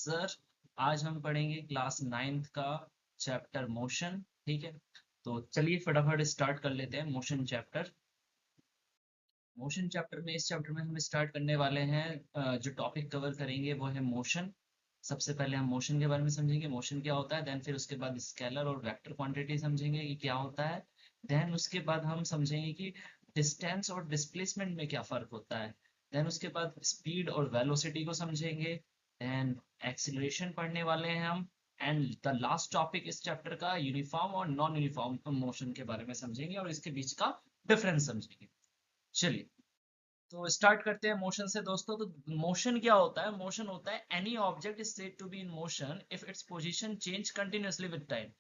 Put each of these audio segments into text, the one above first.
Sir, आज हम पढ़ेंगे क्लास 9th का चैप्टर मोशन। ठीक है, तो चलिए फटाफट स्टार्ट कर लेते हैं मोशन चैप्टर। मोशन चैप्टर में इस चैप्टर में हम स्टार्ट करने वाले हैं। जो टॉपिक कवर करेंगे वो है मोशन। सबसे पहले हम मोशन के बारे में समझेंगे, मोशन क्या होता है। देन फिर उसके बाद स्केलर और वेक्टर क्वांटिटी समझेंगे कि क्या होता है। देन उसके बाद हम समझेंगे कि डिस्टेंस और डिस्प्लेसमेंट में क्या फ़र्क होता है। देन उसके बाद स्पीड और वेलोसिटी को समझेंगे। देन एक्सीलरेशन पढ़ने वाले हैं हम। एंड द लास्ट टॉपिक इस चैप्टर का यूनिफॉर्म और नॉन यूनिफॉर्म मोशन के बारे में समझेंगे और इसके बीच का डिफरेंस समझेंगे। चलिए, तो स्टार्ट करते हैं मोशन से दोस्तों। तो मोशन क्या होता है? मोशन होता है any object is said to be in motion if its position change continuously with time.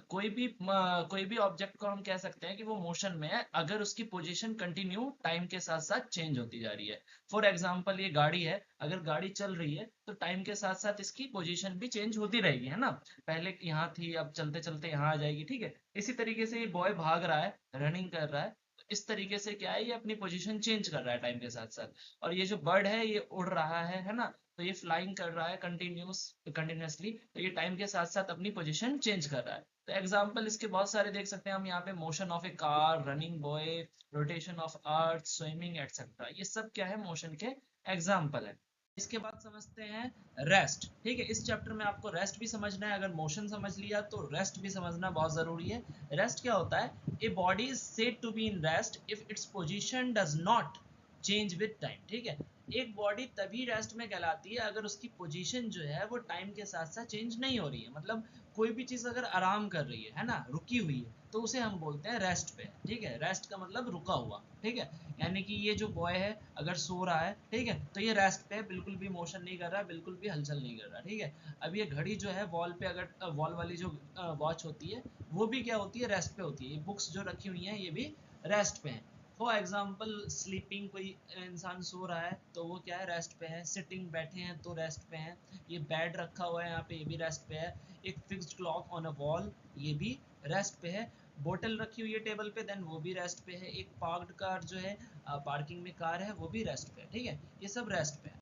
कोई भी ऑब्जेक्ट को हम कह सकते हैं कि वो मोशन में है अगर उसकी पोजीशन कंटिन्यू टाइम के साथ साथ चेंज होती जा रही है। फॉर एग्जांपल, ये गाड़ी है, अगर गाड़ी चल रही है तो टाइम के साथ साथ इसकी पोजीशन भी चेंज होती रहेगी, है ना। पहले यहाँ थी, अब चलते चलते यहाँ आ जाएगी। ठीक है, इसी तरीके से ये बॉय भाग रहा है, रनिंग कर रहा है, इस तरीके से क्या है, ये अपनी पोजीशन चेंज कर रहा है टाइम के साथ साथ। और ये जो बर्ड है ये उड़ रहा है ना, तो ये फ्लाइंग कर रहा है कंटिन्यूसली, तो ये टाइम के साथ साथ अपनी पोजीशन चेंज कर रहा है। तो एग्जांपल इसके बहुत सारे देख सकते हैं हम यहाँ पे, motion of A car, running boy, rotation of earth, swimming etcetera. ये सब क्या है, मोशन के एग्जाम्पल है। इसके बाद समझते हैं रेस्ट। ठीक है, इस चैप्टर में आपको रेस्ट भी समझना है। अगर मोशन समझ लिया तो रेस्ट भी समझना बहुत जरूरी है। रेस्ट क्या होता है? A body is said to be in rest if its position does not change with time. ठीक है, एक बॉडी तभी रेस्ट में कहलाती है अगर उसकी पोजीशन जो है वो टाइम के साथ साथ चेंज नहीं हो रही है। मतलब कोई भी चीज अगर आराम कर रही है ना, रुकी हुई है, तो उसे हम बोलते हैं रेस्ट पे। ठीक है, रेस्ट का मतलब रुका हुआ। ठीक है, यानी कि ये जो बॉय है अगर सो रहा है, ठीक है, तो ये रेस्ट पे है, बिल्कुल भी मोशन नहीं कर रहा, बिल्कुल भी हलचल नहीं कर रहा। ठीक है, अब ये घड़ी जो है वॉल पे, अगर वॉल वाली जो वॉच होती है वो भी क्या होती है, रेस्ट पे होती है। ये बुक्स जो रखी हुई हैं ये भी रेस्ट पे हैं। फॉर एग्जाम्पल स्लीपिंग, कोई इंसान सो रहा है तो वो क्या है, रेस्ट पे है। सिटिंग, बैठे हैं तो रेस्ट पे हैं। ये बेड रखा हुआ है यहाँ पे, ये भी रेस्ट पे है। एक fixed clock on a wall, ये भी रेस्ट पे है। बोतल रखी हुई है टेबल पे, देन वो भी रेस्ट पे है। एक पार्क्ड कार जो है, पार्किंग में कार है, वो भी रेस्ट पे है। ठीक है, ये सब रेस्ट पे है।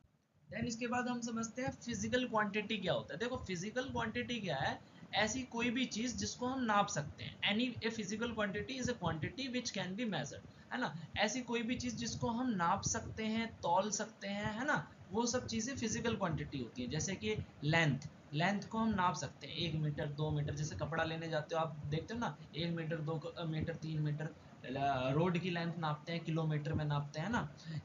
देन इसके बाद हम समझते हैं फिजिकल क्वांटिटी क्या होता है। देखो, फिजिकल क्वांटिटी क्या है? ऐसी कोई भी चीज जिसको हम नाप सकते हैं। Any a physical quantity is a quantity which can be measured, है ना। ऐसी कोई भी चीज जिसको हम नाप सकते हैं, तौल सकते हैं, है ना, वो सब चीजें फिजिकल क्वांटिटी होती है। जैसे कि लेंथ, लेंथ को हम नाप सकते हैं, 1 मीटर, 2 मीटर। जैसे कपड़ा लेने जाते हो आप, देखते हो ना, 1 मीटर, 2 मीटर, 3 मीटर। रोड की लेंथ नापते हैं, किलोमीटर में नापते हैं ना,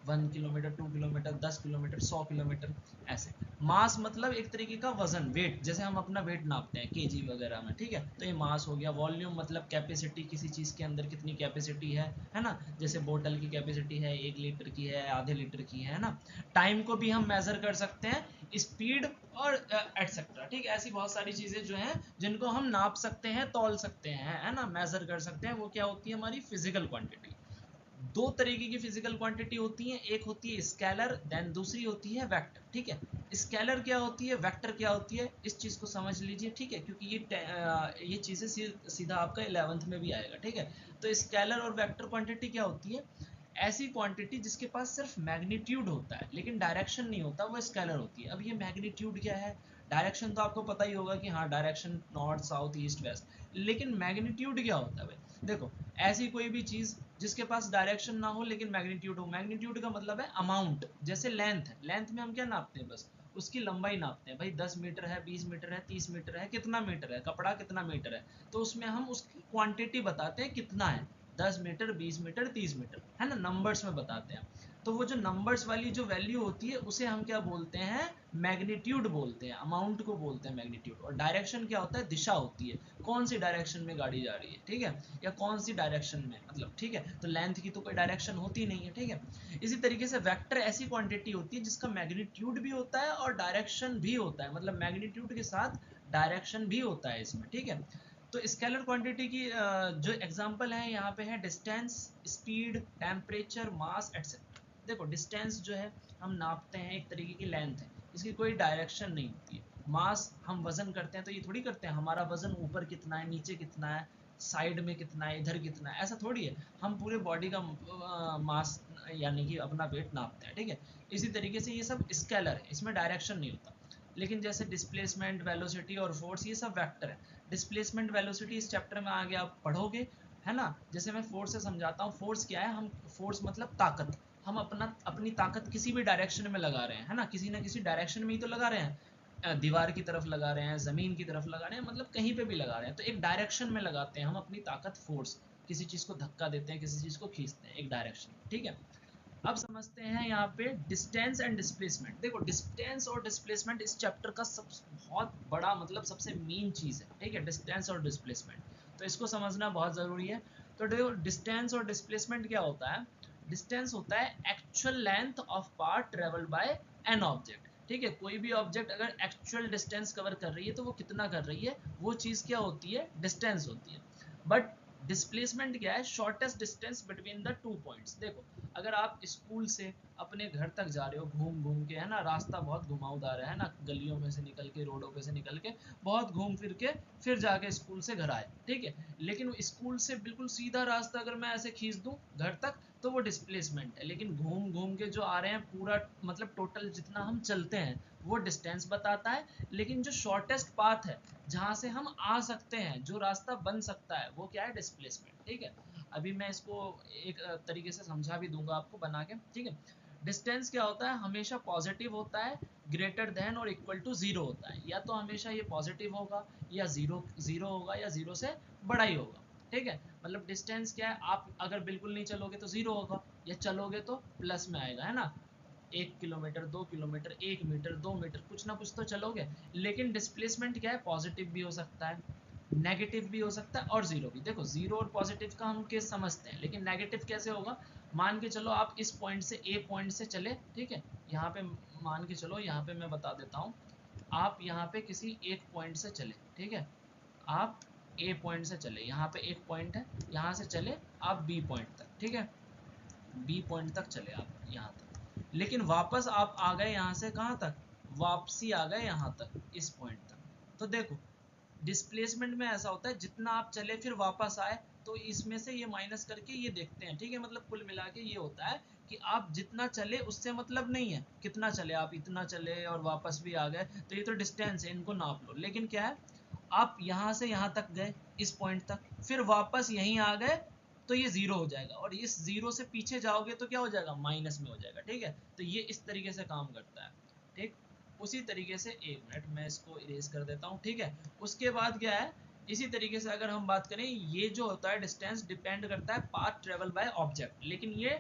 1 किलोमीटर, 2 किलोमीटर, 10 किलोमीटर, 100 किलोमीटर, ऐसे। मास मतलब एक तरीके का वजन, वेट, जैसे हम अपना वेट नापते हैं केजी वगैरह में। ठीक है, तो ये मास हो गया। वॉल्यूम मतलब कैपेसिटी, किसी चीज के अंदर कितनी कैपेसिटी है ना। जैसे बोतल की कैपेसिटी है 1 लीटर की है, आधे लीटर की है ना। टाइम को भी हम मेजर कर सकते हैं, स्पीड और एटसेट्रा। ठीक है, ऐसी बहुत सारी चीजें जो हैं जिनको हम नाप सकते हैं, तौल सकते हैं, है ना, मेजर कर सकते हैं, वो क्या होती है, हमारी फिजिकल क्वांटिटी। दो तरीके की फिजिकल क्वांटिटी होती है, एक होती है स्केलर, देन दूसरी होती है वेक्टर। ठीक है, स्केलर क्या होती है, वेक्टर क्या होती है, इस चीज को समझ लीजिए। ठीक है, क्योंकि ये चीजें सीधा आपका 11th में भी आएगा। ठीक है, तो स्केलर और वेक्टर क्वांटिटी क्या होती है? ऐसी क्वांटिटी जिसके पास सिर्फ मैग्नीट्यूड होता है लेकिन डायरेक्शन नहीं होता, वो स्केलर होती है। अब ये मैग्नीट्यूड क्या है? डायरेक्शन तो आपको पता ही होगा कि हाँ, direction north, south, east, west. लेकिन मैग्नीट्यूड क्या होता है भाई? देखो, ऐसी कोई भी चीज जिसके पास डायरेक्शन ना हो लेकिन मैग्नीट्यूड हो। मैग्नीट्यूड का मतलब है अमाउंट। जैसे लेंथ है, लेंथ में हम क्या नापते हैं, बस उसकी लंबाई नापते हैं। भाई 10 मीटर है, 20 मीटर है, 30 मीटर है, कितना मीटर है, कपड़ा कितना मीटर है, तो उसमें हम उसकी क्वांटिटी बताते हैं कितना है। 10 मीटर, 20 मीटर, 30 मीटर, है ना, नंबर्स में बताते हैं। तो वो जो नंबर्स वाली जो वैल्यू होती है उसे हम क्या बोलते हैं, मैग्नीट्यूड बोलते हैं, अमाउंट को बोलते हैं मैग्नीट्यूड। और डायरेक्शन क्या होता है? दिशा होती है, कौन सी डायरेक्शन में गाड़ी जा रही है। ठीक है, या कौन सी डायरेक्शन में, मतलब। ठीक है, तो लेंथ की तो कोई डायरेक्शन होती नहीं है। ठीक है, इसी तरीके से वेक्टर ऐसी क्वांटिटी होती है जिसका मैग्नीट्यूड भी होता है और डायरेक्शन भी होता है, मतलब मैग्नीट्यूड के साथ डायरेक्शन भी होता है इसमें। ठीक है, तो स्केलर क्वांटिटी की जो एग्जांपल है यहाँ पे है डिस्टेंस, स्पीड, टेम्परेचर, मास एटसेट्रा। देखो, डिस्टेंस जो है हम नापते हैं, एक तरीके की लेंथ है, इसकी कोई डायरेक्शन नहीं होती है। मास हम वजन करते हैं तो ये थोड़ी करते हैं हमारा वजन ऊपर कितना है, नीचे कितना है, साइड में कितना है, इधर कितना है, ऐसा थोड़ी है। हम पूरे बॉडी का मास यानी कि अपना वेट नापते हैं। ठीक है, इसी तरीके से ये सब स्केलर है, इसमें डायरेक्शन नहीं होता। लेकिन जैसे डिस्प्लेसमेंट, वेलोसिटी और फोर्स ये सब वेक्टर है। डिस्प्लेसमेंट, वेलोसिटी इस चैप्टर में आगे आप पढ़ोगे, है ना। जैसे मैं फोर्स से समझाता हूँ, फोर्स क्या है, हम फोर्स मतलब ताकत, हम अपनी ताकत किसी भी डायरेक्शन में लगा रहे हैं, है ना, किसी ना किसी डायरेक्शन में ही तो लगा रहे हैं, दीवार की तरफ लगा रहे हैं, जमीन की तरफ लगा रहे हैं, मतलब कहीं पे भी लगा रहे हैं, तो एक डायरेक्शन में लगाते हैं हम अपनी ताकत, फोर्स, किसी चीज को धक्का देते हैं, किसी चीज को खींचते हैं एक डायरेक्शन, ठीक है। अब समझते हैं यहाँ पे डिस्टेंस एंड डिस्प्लेसमेंट। देखो डिस्टेंस और डिस्प्लेसमेंट इस चैप्टर का सब बहुत बड़ा मतलब सबसे मेन चीज है, ठीक है, डिस्टेंस और डिस्प्लेसमेंट, तो इसको समझना बहुत जरूरी है। तो देखो डिस्टेंस और डिस्प्लेसमेंट क्या होता है। डिस्टेंस होता है actual length of path travelled by an object, ठीक है, कोई भी ऑब्जेक्ट अगर एक्चुअल डिस्टेंस कवर कर रही है तो वो कितना कर रही है, वो चीज क्या होती है, डिस्टेंस होती है। बट डिस्प्लेसमेंट क्या है, shortest distance between the two points. देखो अगर आप स्कूल से अपने घर तक जा रहे हो घूम घूम के, है ना, रास्ता बहुत घुमावदार है ना, गलियों में से निकल के, रोडों पे से निकल के, बहुत घूम फिर के फिर जाके स्कूल से घर आए, ठीक है, लेकिन स्कूल से बिल्कुल सीधा रास्ता अगर मैं ऐसे खींच दूं घर तक तो वो डिस्प्लेसमेंट है। लेकिन घूम घूम के जो आ रहे हैं पूरा मतलब टोटल जितना हम चलते हैं वो डिस्टेंस बताता है। लेकिन जो शॉर्टेस्ट पाथ है जहां से हम आ सकते हैं, जो रास्ता बन सकता है, वो क्या है, डिस्प्लेसमेंट, ठीक है। अभी मैं इसको एक तरीके से समझा भी दूंगा आपको बना के, ठीक है। डिस्टेंस क्या होता है, हमेशा पॉजिटिव होता है, ग्रेटर देन और इक्वल टू जीरो होता है, या तो हमेशा ये पॉजिटिव होगा या जीरो जीरो होगा या जीरो से बड़ा ही होगा, ठीक है। मतलब डिस्टेंस क्या है, आप अगर बिल्कुल नहीं चलोगे तो जीरो होगा, या चलोगे तो प्लस में आएगा, है ना, 1 किलोमीटर, 2 किलोमीटर, 1 मीटर, 2 मीटर, कुछ ना कुछ तो चलोगे। लेकिन डिस्प्लेसमेंट क्या है, पॉजिटिव भी हो सकता है, नेगेटिव भी हो सकता है और जीरो भी। देखो जीरो और पॉजिटिव का हम केस समझते हैं, लेकिन नेगेटिव कैसे होगा, मान के चलो आप इस पॉइंट से ए पॉइंट से चले, ठीक है, यहाँ पे मान के चलो, यहाँ पे मैं बता देता हूँ, आप यहाँ पे किसी एक पॉइंट से चले, ठीक है, आप ए पॉइंट से चले, यहाँ पे एक पॉइंट है, यहाँ से चले आप बी पॉइंट तक, ठीक है, बी पॉइंट तक चले आप यहाँ तक, लेकिन वापस आप आ गए यहाँ से कहाँ तक, वापसी आ गए यहाँ तक, इस पॉइंट तक। तो देखो डिस्प्लेसमेंट में ऐसा होता है जितना आप चले फिर वापस आए, तो इसमें से ये माइनस करके ये देखते हैं, ठीक है, मतलब कुल मिला के ये होता है कि आप जितना चले उससे मतलब नहीं है कितना चले, आप इतना चले और वापस भी आ गए तो ये तो डिस्टेंस है, इनको नाप लो। लेकिन क्या है, आप यहाँ से यहाँ तक गए इस पॉइंट तक, फिर वापस यहीं आ गए तो ये जीरो हो जाएगा, और इस जीरो से पीछे जाओगे तो क्या हो जाएगा, माइनस में हो जाएगा, ठीक है। तो ये इस तरीके से काम करता है, ठीक। उसी तरीके से एक मिनट मैं इसको इरेज कर देता हूँ, ठीक है। उसके बाद क्या है, इसी तरीके से अगर हम बात करें, ये जो होता है डिस्टेंस डिपेंड करता है पाथ ट्रेवल बाय ऑब्जेक्ट, लेकिन ये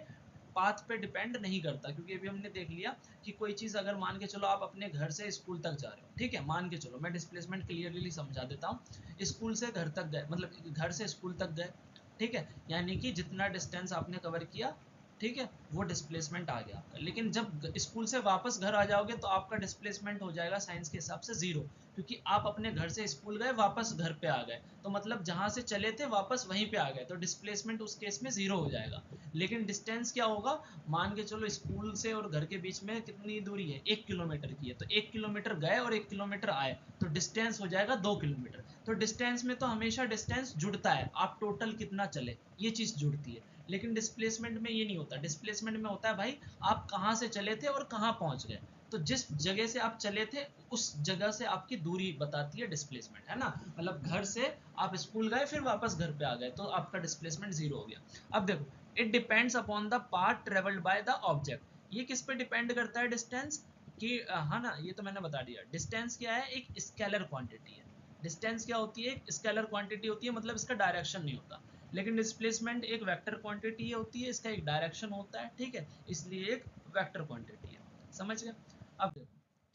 पाथ पे डिपेंड नहीं करता, क्योंकि अभी हमने देख लिया कि कोई चीज अगर मान के चलो आप अपने घर से स्कूल तक जा रहे हो, ठीक है, मान के चलो, मैं डिस्प्लेसमेंट क्लियरली समझा देता हूँ, स्कूल से घर तक गए, मतलब घर से स्कूल तक गए, ठीक है, यानी कि जितना डिस्टेंस आपने कवर किया, ठीक है, वो डिस्प्लेसमेंट आ गया आपका। लेकिन जब स्कूल से वापस घर आ जाओगे तो आपका डिस्प्लेसमेंट हो जाएगा साइंस के हिसाब से जीरो, क्योंकि आप अपने घर से स्कूल गए वापस घर पे आ गए, तो मतलब जहां से चले थे वापस वहीं पे आ गए, तो डिस्प्लेसमेंट उस केस में जीरो हो जाएगा। लेकिन डिस्टेंस क्या होगा, मान के चलो स्कूल से और घर के बीच में कितनी दूरी है, 1 किलोमीटर की है, तो 1 किलोमीटर गए और 1 किलोमीटर आए, तो डिस्टेंस हो जाएगा 2 किलोमीटर। तो डिस्टेंस में तो हमेशा डिस्टेंस जुड़ता है, आप टोटल कितना चले ये चीज जुड़ती है। लेकिन डिस्प्लेसमेंट में ये नहीं होता, डिस्प्लेसमेंट में होता है भाई आप कहाँ से चले थे और कहाँ पहुंच गए, तो जिस जगह से आप चले थे उस जगह से आपकी दूरी बताती है डिस्प्लेसमेंट, है ना। मतलब घर से आप स्कूल गए फिर वापस घर पे आ गए तो आपका डिस्प्लेसमेंट जीरो हो गया। अब देखो it depends upon the path travelled by the object, ये किस पे डिपेंड करता है डिस्टेंस कि, हाँ ना, ये तो मैंने बता दिया। डिस्टेंस क्या है, एक स्केलर क्वांटिटी है। डिस्टेंस क्या होती है, एक स्केलर क्वांटिटी होती है, मतलब इसका डायरेक्शन नहीं होता। लेकिन डिस्प्लेसमेंट एक वेक्टर क्वांटिटी होती है, इसका एक डायरेक्शन होता है, ठीक है, इसलिए एक वेक्टर क्वांटिटी है, समझ गए। अब देखो,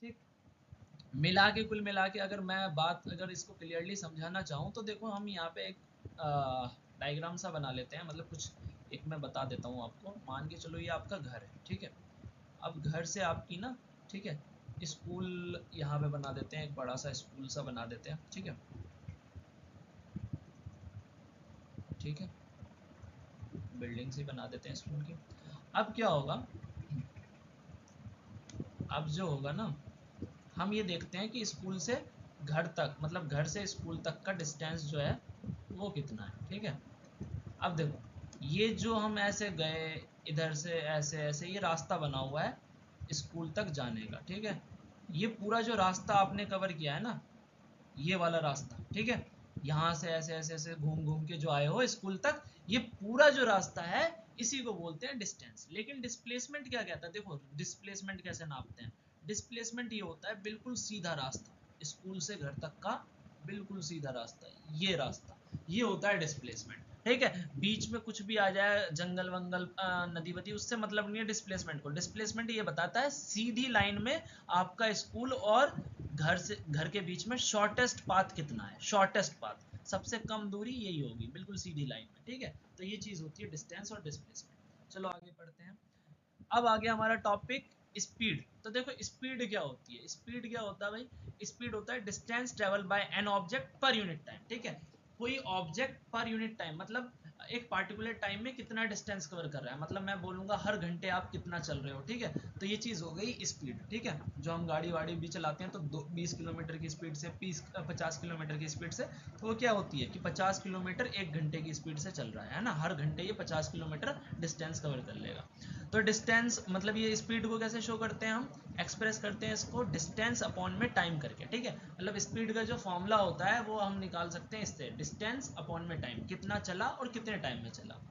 ठीक, मिला के कुल मिला के अगर मैं बात अगर इसको क्लियरली समझाना चाहूँ तो देखो हम यहाँ पे एक डायग्राम सा बना लेते हैं, मतलब कुछ एक मैं बता देता हूँ आपको। मान के चलो ये आपका घर है, ठीक है, अब घर से आपकी ना, ठीक है, स्कूल यहाँ पे बना देते हैं, एक बड़ा सा स्कूल सा बना देते हैं, ठीक है, ठीक है, बिल्डिंग सी बना देते हैं स्कूल की। अब क्या होगा, अब जो होगा ना, हम ये देखते हैं कि स्कूल से घर तक, मतलब घर से स्कूल तक का डिस्टेंस जो है वो कितना है, ठीक है। अब देखो ये जो हम ऐसे गए, इधर से ऐसे ऐसे ये रास्ता बना हुआ है स्कूल तक जाने का, ठीक है, ये पूरा जो रास्ता आपने कवर किया है ना, ये वाला रास्ता, ठीक है, यहाँ से ऐसे ऐसे ऐसे घूम घूम के जो आए हो स्कूल तक, ये पूरा जो रास्ता है इसी को बोलते हैं डिस्टेंस। लेकिन डिस्प्लेसमेंट क्या कहता है, देखो डिस्प्लेसमेंट कैसे नापते हैं। डिस्प्लेसमेंट ये होता है बिल्कुल सीधा रास्ता, स्कूल से घर तक का बिल्कुल सीधा रास्ता, ये रास्ता, ये होता है डिस्प्लेसमेंट, ठीक है। बीच में कुछ भी आ जाए, जंगल वंगल नदी वदी, उससे मतलब नहीं है डिस्प्लेसमेंट को। डिस्प्लेसमेंट ये बताता है सीधी लाइन में आपका स्कूल और घर के बीच में शॉर्टेस्ट पाथ कितना है, शॉर्टेस्ट पाथ, सबसे कम दूरी यही होगी बिल्कुल सीधी लाइन में, ठीक है। तो ये चीज होती है डिस्टेंस और डिस्प्लेसमेंट। चलो आगे पढ़ते हैं। अब आ गया हमारा टॉपिक स्पीड। तो देखो स्पीड क्या होती है, स्पीड क्या होता है भाई, स्पीड होता है distance travel by an object per unit time, ठीक है। कोई ऑब्जेक्ट पर यूनिट टाइम मतलब एक पार्टिकुलर टाइम में कितना डिस्टेंस कवर कर रहा है, मतलब मैं बोलूंगा हर घंटे आप कितना चल रहे हो, ठीक है। तो ये चीज हो गई स्पीड, ठीक है। जो हम गाड़ी वाड़ी भी चलाते हैं तो 20 किलोमीटर की स्पीड से 50 किलोमीटर की स्पीड से, तो वो क्या होती है कि 50 किलोमीटर एक घंटे की स्पीड से चल रहा है ना, हर घंटे ये 50 किलोमीटर डिस्टेंस कवर कर लेगा। तो डिस्टेंस मतलब ये स्पीड को कैसे शो करते हैं, हम एक्सप्रेस करते हैं इसको डिस्टेंस अपॉन में टाइम करके, ठीक है। मतलब स्पीड का जो फॉर्मूला होता है वो हम निकाल सकते हैं इससे, डिस्टेंस अपॉन में टाइम, कितना चला और कितने टाइम में चला।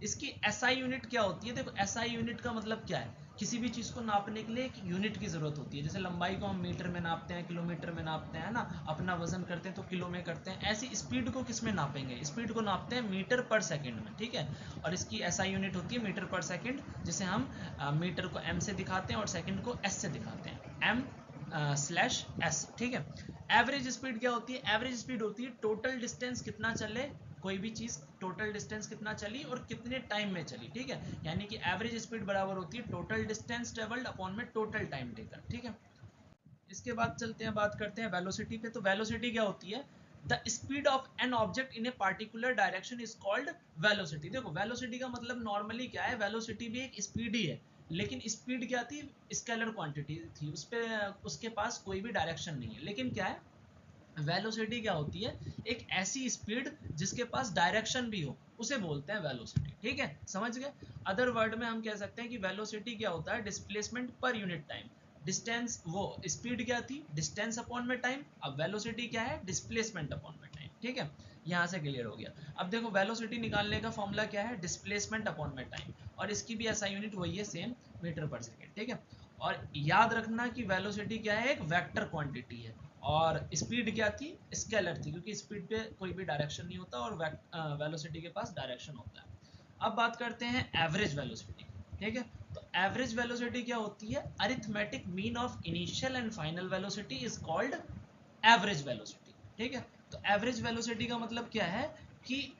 इसकी एसआई यूनिट क्या होती है, देखो एसआई यूनिट का मतलब क्या है, किसी भी चीज को नापने के लिए एक यूनिट की जरूरत होती है। जैसे लंबाई को हम मीटर में नापते हैं, किलोमीटर में नापते हैं ना, अपना वजन करते हैं तो किलो में करते हैं, ऐसी स्पीड को किस में नापेंगे, स्पीड को नापते हैं मीटर पर सेकंड में, ठीक है। और इसकी एसआई यूनिट होती है मीटर पर सेकंड, जिसे हम मीटर को एम से दिखाते हैं और सेकंड को एस से दिखाते हैं, एम स्लैश एस, ठीक है। एवरेज स्पीड क्या होती है, एवरेज स्पीड होती है टोटल डिस्टेंस कितना चले, कोई भी चीज टोटल डिस्टेंस कितना चली और कितने टाइम में चली, ठीक है। यानी कि एवरेज स्पीड बराबर होती है टोटल डिस्टेंस ट्रेवल्ड अपॉन में टोटल टाइम टेकन, ठीक है। इसके बाद चलते हैं, बात करते हैं वेलोसिटी पे। तो वेलोसिटी क्या होती है, the speed of an object in a particular direction is called velocity. देखो वेलोसिटी का मतलब नॉर्मली क्या है, वेलोसिटी भी एक स्पीड ही है, लेकिन स्पीड क्या थी, स्केलर क्वांटिटी थी, उस पे उसके पास कोई भी डायरेक्शन नहीं है। लेकिन क्या है, वेलोसिटी क्या होती है, एक ऐसी स्पीड जिसके पास डायरेक्शन भी हो, उसे बोलते हैं वेलोसिटी, ठीक है, समझ गए। अदर वर्ड में हम कह सकते हैं कि वेलोसिटी क्या होता है, displacement per unit time. Distance, वो स्पीड क्या थी, डिस्टेंस अपॉन में टाइम, अब वेलोसिटी क्या है, डिस्प्लेसमेंट अपॉन में टाइम, ठीक है। यहाँ से क्लियर हो गया। अब देखो वेलोसिटी निकालने का फॉर्मूला क्या है, डिस्प्लेसमेंट अपॉन में टाइम, और इसकी भी ऐसा यूनिट वही है सेम, मीटर पर सेकेंड, ठीक है। और याद रखना कि वेलोसिटी क्या है, एक वेक्टर क्वांटिटी है, और स्पीड क्या थी, स्केलर थी, क्योंकि स्पीड पे कोई भी डायरेक्शन नहीं होता और वेलोसिटी के पास डायरेक्शन होता है। अब बात करते हैं एवरेज वेलोसिटी, ठीक है। तो एवरेज वेलोसिटी क्या होती है, arithmetic mean of initial and final velocity is called average velocity, ठीक है। तो एवरेज वेलोसिटी का मतलब क्या है कि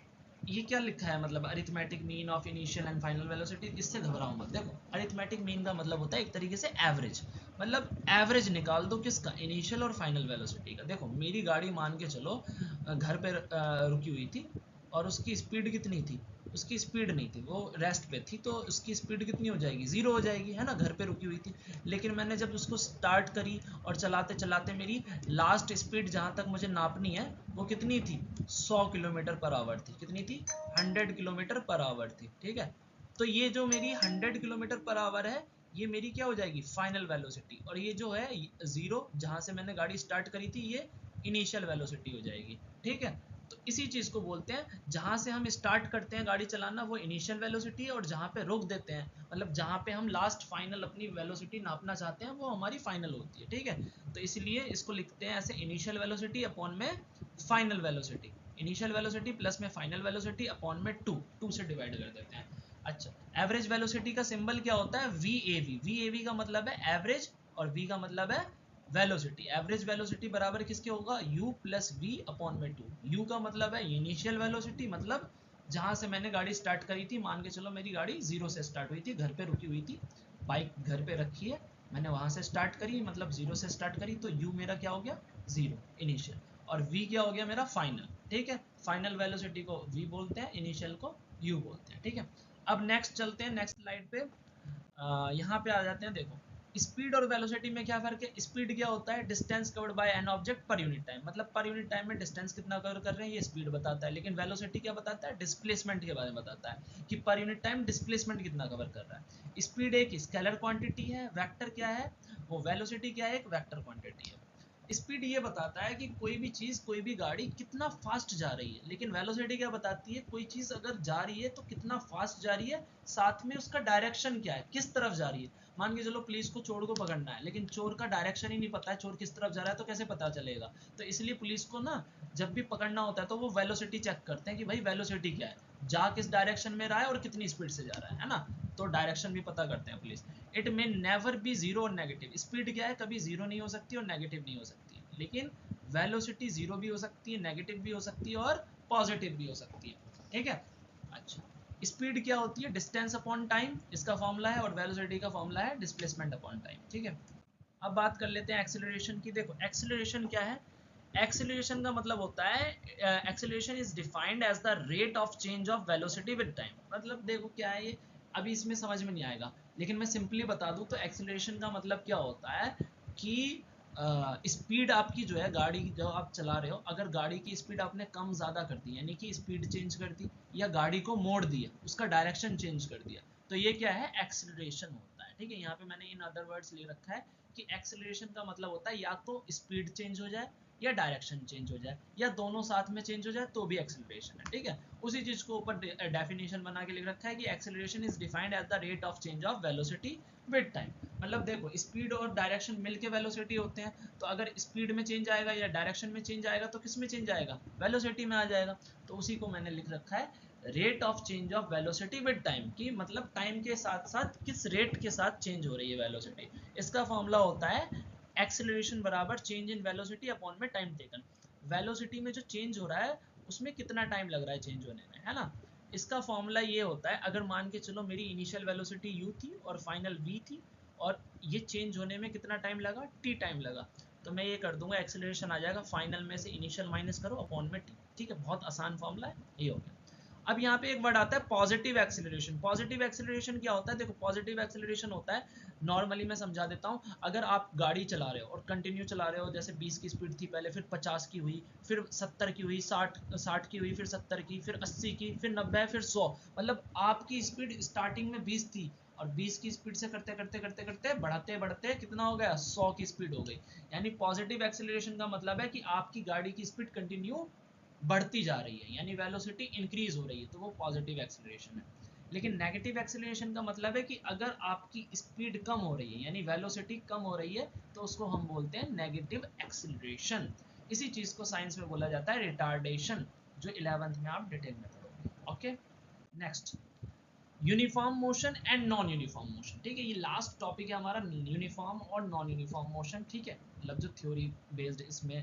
ये क्या लिखा है, मतलब arithmetic mean of initial and final velocity, इससे घबराओ मत। देखो अरिथमेटिक मीन का मतलब होता है एक तरीके से एवरेज, मतलब एवरेज निकाल दो किसका, इनिशियल और फाइनल वेलोसिटी का। देखो मेरी गाड़ी मान के चलो घर पे रुकी हुई थी, और उसकी स्पीड कितनी थी, उसकी स्पीड नहीं थी, वो रेस्ट पे थी, तो उसकी स्पीड कितनी हो जाएगी, जीरो हो जाएगी, है ना, घर पे रुकी हुई थी। लेकिन मैंने जब उसको स्टार्ट करी और चलाते चलाते मेरी लास्ट स्पीड जहां तक मुझे नापनी है वो कितनी थी, 100 किलोमीटर पर आवर थी, कितनी थी, 100 किलोमीटर पर आवर थी, ठीक है। तो ये जो मेरी 100 किलोमीटर पर आवर है, ये मेरी क्या हो जाएगी, फाइनल वेलोसिटी, और ये जो है जीरो, जहां से मैंने गाड़ी स्टार्ट करी थी, ये इनिशियल वेलोसिटी हो जाएगी, ठीक है। तो इसी चीज को बोलते हैं, जहां से हम स्टार्ट करते हैं गाड़ी चलाना वो इनिशियल वेलोसिटी है, और जहां पे रोक देते हैं, मतलब जहां पे हम लास्ट फाइनल अपनी वेलोसिटी नापना चाहते हैं वो हमारी फाइनल होती है, ठीक है। तो इसलिए इसको लिखते हैं ऐसे, इनिशियल वेलोसिटी अपॉन में final velocity, initial velocity plus में फाइनल वेलोसिटी अपॉन में टू से डिवाइड कर देते हैं। अच्छा, एवरेज वेलोसिटी का सिंबल क्या होता है, V A V, V A V का मतलब है एवरेज, और वी का मतलब है वेलोसिटी। एवरेज वेलोसिटी बराबर किसके होगा, u प्लस वी अपॉन में 2। u का मतलब है इनिशियल वेलोसिटी, मतलब जहां से मैंने गाड़ी स्टार्ट करी थी, मान के चलो मेरी गाड़ी जीरो से स्टार्ट हुई थी, घर पे रुकी हुई थी, बाइक घर पे रखी है, मैंने वहां से स्टार्ट करी, मतलब जीरो से स्टार्ट करी, तो u मेरा क्या हो गया, जीरो इनिशियल, और v क्या हो गया मेरा फाइनल, ठीक है। फाइनल वेलोसिटी को v बोलते हैं, इनिशियल को u बोलते हैं, ठीक है। अब नेक्स्ट चलते हैं, नेक्स्ट स्लाइड पे यहाँ पे आ जाते हैं। देखो स्पीड और वेलोसिटी में क्या फर्क है? स्पीड क्या होता है? Distance covered by an object per unit time, मतलब पर यूनिट टाइम में डिस्टेंस कितना कवर कर रहे हैं ये स्पीड बताता है। लेकिन वेलोसिटी क्या बताता है? डिस्प्लेसमेंट के बारे में बताता है कि पर यूनिट टाइम डिस्प्लेसमेंट कितना कवर कर रहा है। स्पीड एक स्केलर क्वांटिटी है, वेक्टर क्या है वो, वेलोसिटी क्या है? एक वेक्टर क्वांटिटी है। स्पीड ये बताता है कि कोई भी चीज, कोई भी गाड़ी कितना फास्ट जा रही है। लेकिन वेलोसिटी क्या बताती है? कोई चीज अगर जा रही है तो कितना फास्ट जा रही है, साथ में उसका डायरेक्शन क्या है, किस तरफ जा रही है। मान के चलो पुलिस को चोर को पकड़ना है, लेकिन चोर का डायरेक्शन ही नहीं पता है, चोर किस तरफ जा रहा है, तो कैसे पता चलेगा? तो इसलिए पुलिस को ना जब भी पकड़ना होता है तो वो वेलोसिटी चेक करते हैं कि भाई वेलोसिटी क्या है, जा किस डायरेक्शन में रहा है और कितनी स्पीड से जा रहा है ना। तो डायरेक्शन भी पता करते हैं police. It may never be zero और नेगेटिव, स्पीड क्या है? कभी जीरो नहीं हो सकती और नेगेटिव नहीं हो सकती। लेकिन वेलोसिटी जीरो भी हो सकती है, नेगेटिव भी हो सकती है और पॉजिटिव भी हो सकती है। ठीक है, अच्छा। स्पीड क्या होती है? डिस्टेंस अपॉन टाइम, इसका फॉर्मूला है, और वेलोसिटी का फॉर्मूला है डिस्प्लेसमेंट अपॉन टाइम। ठीक है, अब बात कर लेते हैं एक्सेलरेशन की। देखो एक्सेलरेशन क्या है? एक्सेलरेशन का मतलब होता है, acceleration is defined as the rate of change of velocity with time. मतलब देखो क्या है ये, अभी इसमें समझ में नहीं आएगा, लेकिन मैं सिंपली बता दूं तो एक्सेलरेशन का मतलब क्या होता है कि स्पीड आपकी जो है, गाड़ी जो आप चला रहे हो, अगर गाड़ी की स्पीड आपने कम ज़्यादा कर दी, यानी कि स्पीड चेंज कर दी या गाड़ी को मोड़ दिया, उसका डायरेक्शन चेंज कर दिया, तो ये क्या है? एक्सेलरेशन होता है। ठीक है, यहाँ पे मैंने इन अदर वर्ड्स ले रखा है कि एक्सेलरेशन का मतलब होता है या तो स्पीड चेंज हो जाए या डायरेक्शन चेंज हो जाए या दोनों साथ में चेंज हो जाए तो भी एक्सेलरेशन है। ठीक है, उसी चीज को ऊपर डेफिनेशन बना के लिख रखा है कि acceleration is defined as the rate of change of velocity with time. मतलब देखो स्पीड और डायरेक्शन मिलके वेलोसिटी होते हैं, तो अगर स्पीड में चेंज आएगा या डायरेक्शन में चेंज आएगा तो किस में चेंज आएगा? वेलोसिटी में आ जाएगा। तो उसी को मैंने लिख रखा है rate of change of velocity with time, की मतलब टाइम के साथ साथ किस रेट के साथ चेंज हो रही है वेलोसिटी। इसका फॉर्मूला होता है एक्सेलरेशन बराबर चेंज इन वेलोसिटी अपॉन में टाइम टेकन। वेलोसिटी में जो चेंज हो रहा है उसमें कितना टाइम लग रहा है चेंज होने में, है ना। इसका फॉर्मूला ये होता है, अगर मान के चलो मेरी इनिशियल वेलोसिटी u थी और फाइनल v थी, और ये चेंज होने में कितना टाइम लगा? t टाइम लगा, तो मैं ये कर दूंगा, एक्सेलरेशन आ जाएगा फाइनल में से इनिशियल माइनस करो अपॉन में t। ठीक है, बहुत आसान फॉर्मूला है, ये हो गया। अब यहाँ पे एक वर्ड आता है पॉजिटिव एक्सेलरेशन। पॉजिटिव एक्सेलरेशन क्या होता है? देखो पॉजिटिव एक्सेलरेशन होता है, नॉर्मली मैं समझा देता हूँ, अगर आप गाड़ी चला रहे हो और कंटिन्यू चला रहे हो, जैसे 20 की स्पीड थी पहले, फिर 50 की हुई, फिर 70 की हुई, 60 की हुई, फिर 70 की, फिर 80 की, फिर 90, फिर 100, मतलब आपकी स्पीड स्टार्टिंग में 20 थी और 20 की स्पीड से करते करते करते करते बढ़ते बढ़ते कितना हो गया? 100 की स्पीड हो गई। यानी पॉजिटिव एक्सेलरेशन का मतलब है कि आपकी गाड़ी की स्पीड कंटिन्यू बढ़ती जा रही है, यानी वेलोसिटी इंक्रीज हो रही है, तो वो पॉजिटिव एक्सेलरेशन है। लेकिन नेगेटिव एक्सेलरेशन का मतलब है कि अगर आपकी स्पीड कम हो रही है, यानी वेलोसिटी कम हो रही है, तो उसको हम बोलते हैं नेगेटिव एक्सेलरेशन। इसी चीज को साइंस में बोला जाता है रिटार्डेशन, जो 11th में आप डिटेल में पढ़ोगे। Okay, next, uniform motion and non uniform motion. ठीक है, ये लास्ट टॉपिक है हमारा, यूनिफॉर्म और नॉन यूनिफॉर्म मोशन। ठीक है, मतलब जो थ्योरी बेस्ड इसमें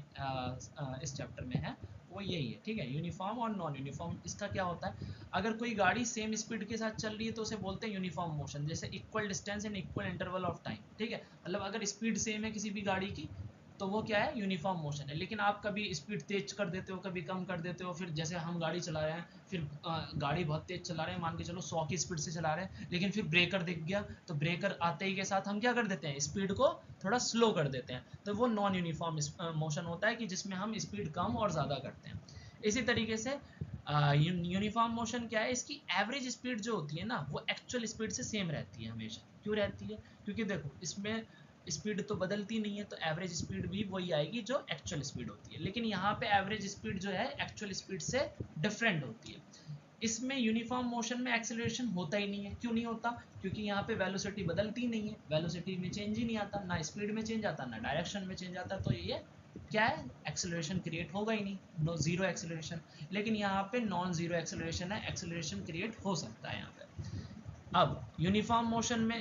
इस चैप्टर में है वो यही है। ठीक है, यूनिफॉर्म और नॉन यूनिफॉर्म, इसका क्या होता है? अगर कोई गाड़ी सेम स्पीड के साथ चल रही है तो उसे बोलते हैं यूनिफॉर्म मोशन, जैसे equal distance in equal interval of time. ठीक है, मतलब अगर स्पीड सेम है किसी भी गाड़ी की तो वो क्या है? यूनिफॉर्म मोशन है। लेकिन आप कभी स्पीड तेज कर देते हो, कभी कम कर देते हो, फिर जैसे हम गाड़ी चला रहे हैं, फिर गाड़ी बहुत तेज चला रहे हैं, मान के चलो 100 की स्पीड से चला रहे हैं, लेकिन फिर ब्रेकर दिख गया, तो ब्रेकर आते ही के साथ हम क्या कर देते हैं? स्पीड को थोड़ा स्लो कर देते हैं, तो वो नॉन यूनिफॉर्म मोशन होता है कि जिसमें हम स्पीड कम और ज़्यादा करते हैं। इसी तरीके से यूनिफॉर्म मोशन क्या है? इसकी एवरेज स्पीड जो होती है ना, वो एक्चुअल स्पीड से सेम रहती है हमेशा। क्यों रहती है? क्योंकि देखो इसमें स्पीड तो बदलती नहीं है, तो एवरेज स्पीड भी वही आएगी जो एक्चुअल स्पीड होती है। लेकिन यहाँ पे एवरेज स्पीड जो है एक्चुअल स्पीड से डिफरेंट होती है। इसमें यूनिफॉर्म मोशन में एक्सेलरेशन होता ही नहीं है। क्यों नहीं होता? क्योंकि यहाँ पे वेलोसिटी बदलती नहीं है, वेलोसिटी में चेंज ही नहीं आता, ना स्पीड में चेंज आता, ना डायरेक्शन में चेंज आता, तो ये क्या है? एक्सेलरेशन क्रिएट होगा ही नहीं, नो जीरो एक्सेलरेशन। लेकिन यहाँ पे नॉन जीरो एक्सेलरेशन है, एक्सेलरेशन क्रिएट हो सकता है यहाँ पे। अब यूनिफॉर्म मोशन में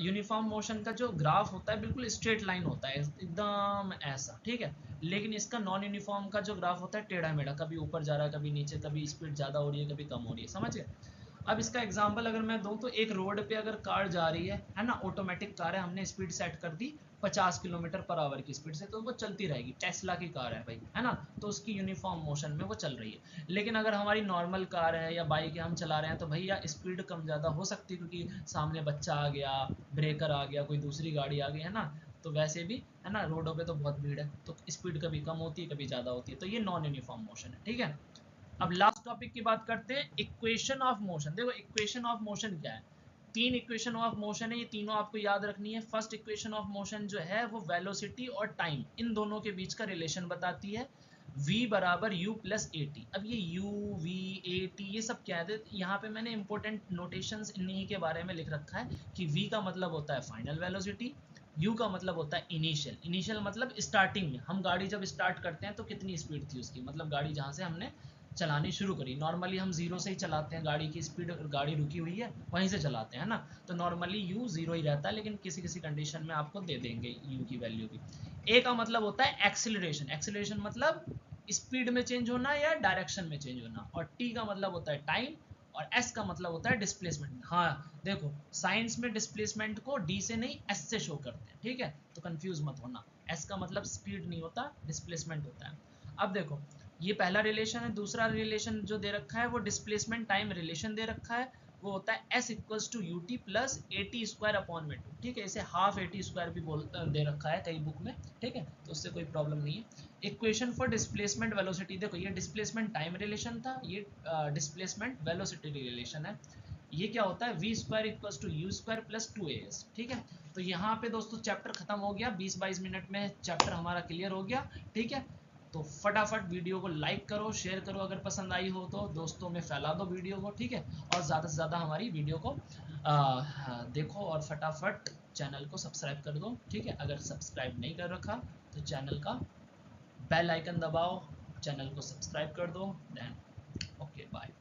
यूनिफॉर्म मोशन का जो ग्राफ होता है बिल्कुल स्ट्रेट लाइन होता है, एकदम ऐसा। ठीक है, लेकिन इसका नॉन यूनिफॉर्म का जो ग्राफ होता है टेढ़ा मेढ़ा, कभी ऊपर जा रहा है, कभी नीचे, कभी स्पीड ज़्यादा हो रही है, कभी कम हो रही है। समझ गए? अब इसका एग्जांपल अगर मैं दूं तो एक रोड पे अगर कार जा रही है ना, ऑटोमेटिक कार है, हमने स्पीड सेट कर दी 50 किलोमीटर पर आवर की स्पीड से, तो वो चलती रहेगी, टेस्ला की कार है भाई, है ना, तो उसकी यूनिफॉर्म मोशन में वो चल रही है। लेकिन अगर हमारी नॉर्मल कार है या बाइक है, हम चला रहे हैं, तो भैया स्पीड कम ज़्यादा हो सकती है, क्योंकि सामने बच्चा आ गया, ब्रेकर आ गया, कोई दूसरी गाड़ी आ गई, है ना, तो वैसे भी है ना, रोडों पे तो बहुत भीड़ है, तो स्पीड कभी कम होती है कभी ज़्यादा होती है, तो ये नॉन यूनिफॉर्म मोशन है, ठीक है। अब लास्ट टॉपिक की बात करते हैं, इक्वेशन ऑफ मोशन। देखो इक्वेशन ऑफ मोशन क्या है, तीन इक्वेशन ऑफ मोशन है, ये तीनों आपको याद रखनी है। फर्स्ट इक्वेशन ऑफ मोशन जो है वो वेलोसिटी और टाइम इन दोनों के बीच का रिलेशन बताती है, v बराबर u प्लस ए टी। अब ये u v a t ये सब क्या है, यहाँ पे मैंने इंपॉर्टेंट नोटेशंस इन्हीं के बारे में लिख रखा है कि v का मतलब होता है फाइनल वेलोसिटी, u का मतलब होता है इनिशियल, इनिशियल मतलब स्टार्टिंग में, हम गाड़ी जब स्टार्ट करते हैं तो कितनी स्पीड थी उसकी, मतलब गाड़ी जहाँ से हमने चलानी शुरू करी, नॉर्मली हम जीरो से ही चलाते हैं, गाड़ी की स्पीड, गाड़ी रुकी हुई है वहीं से चलाते हैं ना, तो नॉर्मली u जीरो ही रहता है, लेकिन किसी किसी कंडीशन में आपको दे देंगे u की वैल्यू भी। a का मतलब होता है एक्सीलरेशन, एक्सीलरेशन मतलब स्पीड में चेंज होना या डायरेक्शन में चेंज होना, और t का मतलब होता है टाइम, और s का मतलब होता है डिस्प्लेसमेंट। हाँ देखो साइंस में डिस्प्लेसमेंट को d से नहीं s से शो करते हैं, ठीक है, तो कंफ्यूज मत होना, s का मतलब स्पीड नहीं होता, डिस्प्लेसमेंट होता है। अब देखो ये पहला रिलेशन है, दूसरा रिलेशन जो दे रखा है वो डिस्प्लेसमेंट टाइम रिलेशन दे रखा है, वो होता है s equals to u t plus a t square upon में टू, ठीक है, इसे हाफ ए टी स्क्वायर भी दे रखा है कई बुक में, ठीक है, तो उससे कोई प्रॉब्लम नहीं है। इक्वेशन फॉर डिस्प्लेसमेंट वेलोसिटी, देखो ये डिस्प्लेसमेंट टाइम रिलेशन था, ये डिस्प्लेसमेंट वेलोसिटी रिलेशन है। ये क्या होता है, v square equals to u square plus two a s, ठीक है। तो यहाँ पे दोस्तों चैप्टर खत्म हो गया, 20-22 मिनट में चैप्टर हमारा क्लियर हो गया, ठीक है। तो फटाफट वीडियो को लाइक करो, शेयर करो, अगर पसंद आई हो तो दोस्तों में फैला दो वीडियो को, ठीक है, और ज़्यादा से ज़्यादा हमारी वीडियो को देखो, और फटाफट चैनल को सब्सक्राइब कर दो, ठीक है, अगर सब्सक्राइब नहीं कर रखा तो चैनल का बेल आइकन दबाओ, चैनल को सब्सक्राइब कर दो, देन ओके बाय।